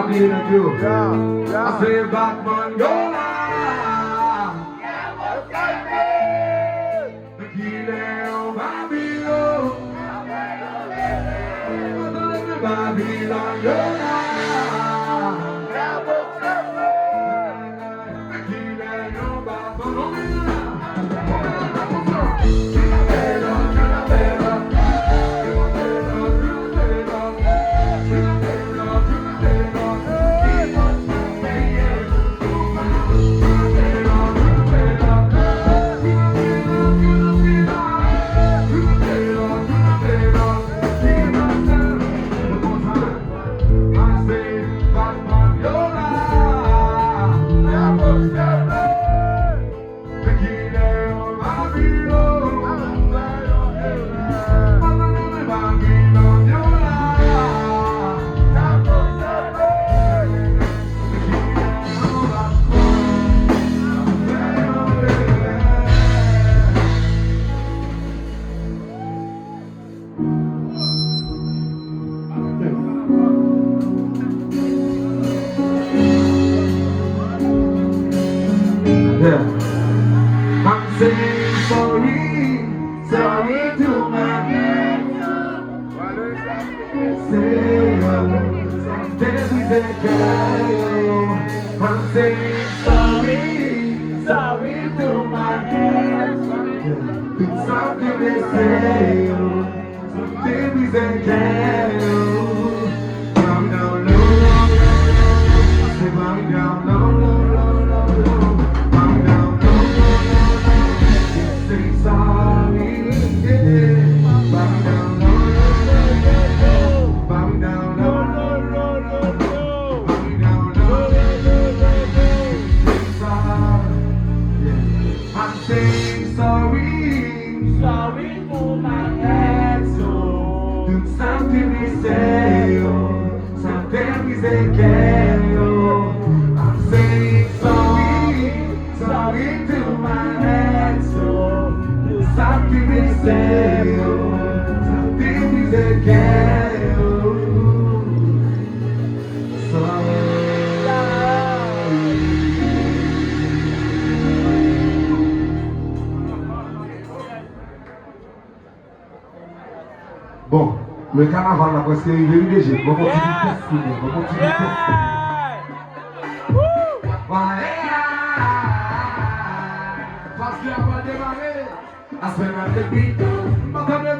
Babylon too. Yeah. I say Batman go now. The killer of Babylon. Babylon go now. The killer of Yeah. I'm saying sorry to my say I'm saying sorry to my it's something they say some babies and carry calm down low, say calm down low. Sorry for my actions. Something we say, something we say, I'm saying sorry to my actions. Something we say, something we say, Bon, le carnaval là presque arrivé déjà. On continue de tester, on continue de tester. Parce qu'il a pas démarré. À ce moment-là, le beat. Matadem.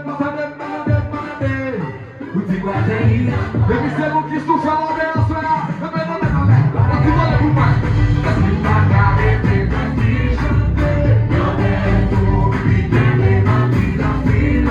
Vous dites quoi, Jenny? Et puis c'est vous qui souffrent à l'envers, à ce moment-là. On dit quoi, les boumains? Est-ce qu'il m'a gardé tes petits chantés? Y'en est pour lui donner ma vie en fil.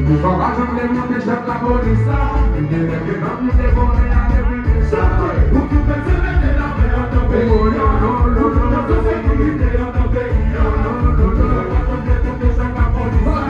Só vai jogar no deixa pra posição. Menina que não me devolve a definição. O que pensa é na melhor também. O que eu sei que me deu também. Deixa pra posição.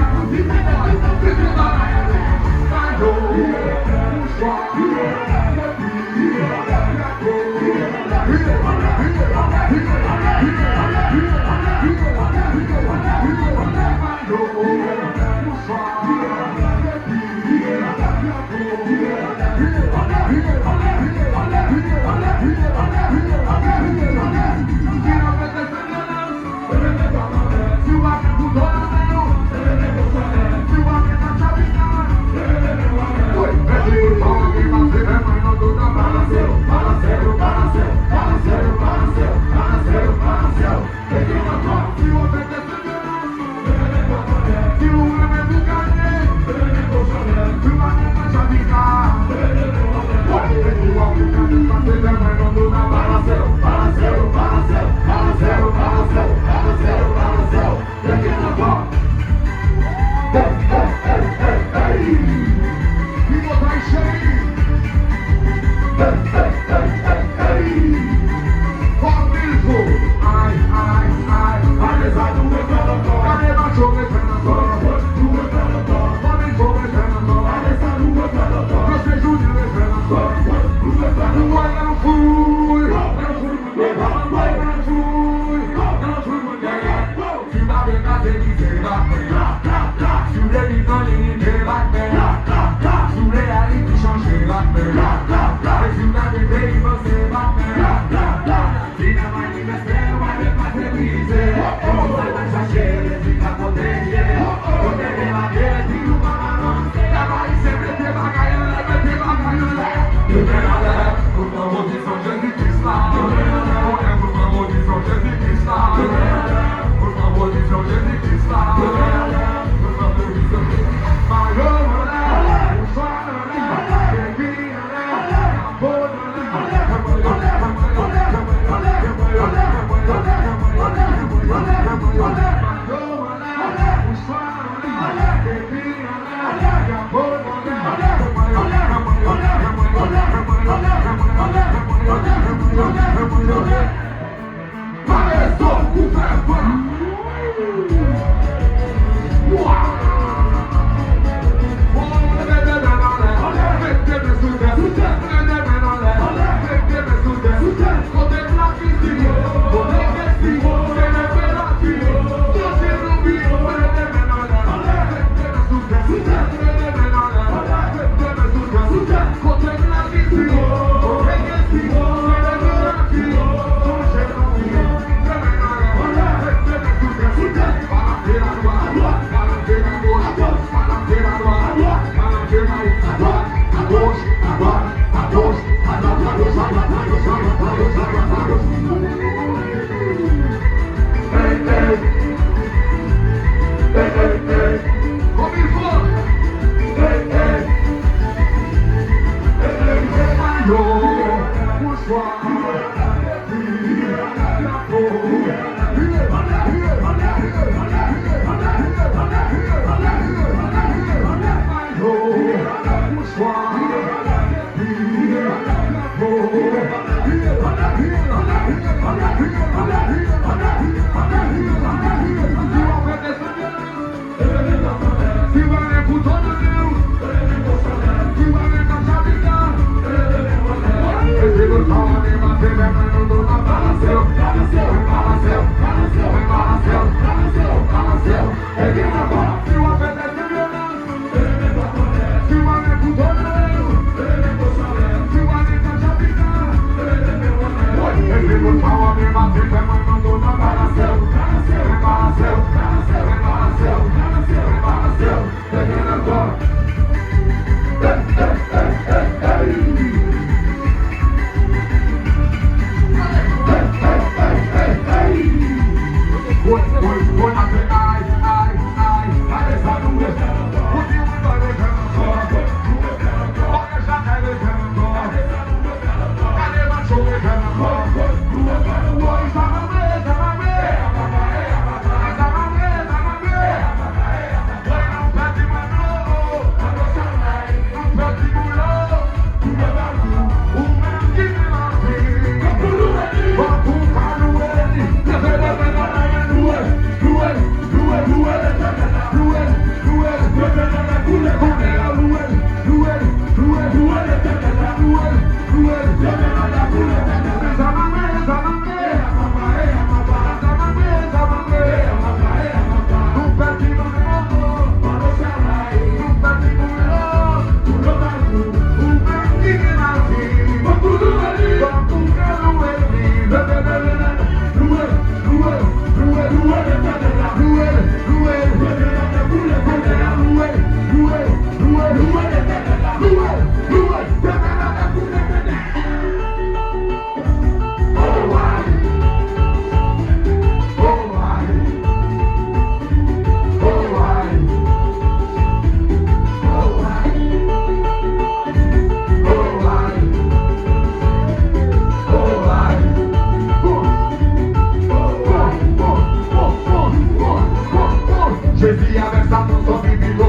Jésus avec sa dans son bibito.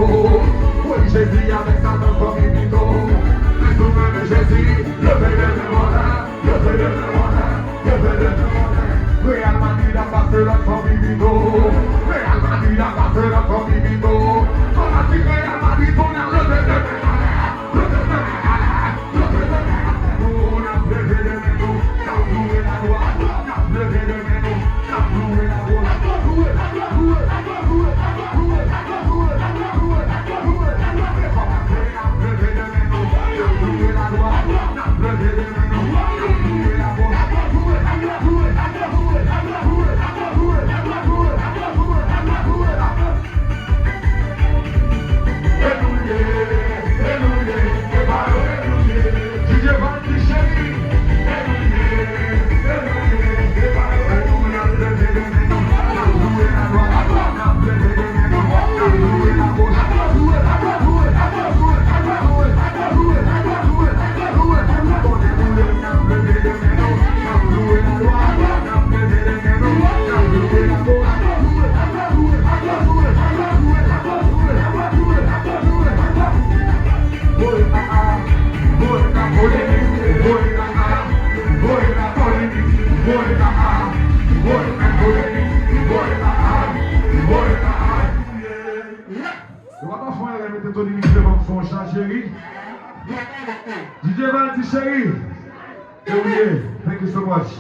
Oui, Jésus avec sa dans son bibito. Mais nous-mêmes, Jésus, levez le démon, levez le démon, levez le démon. Real Madrid a passé dans son bibito. Real Madrid a passé dans son bibito. On a dit Real Madrid, on a levé le démon. DJ Vanity Sherry. Thank you so much.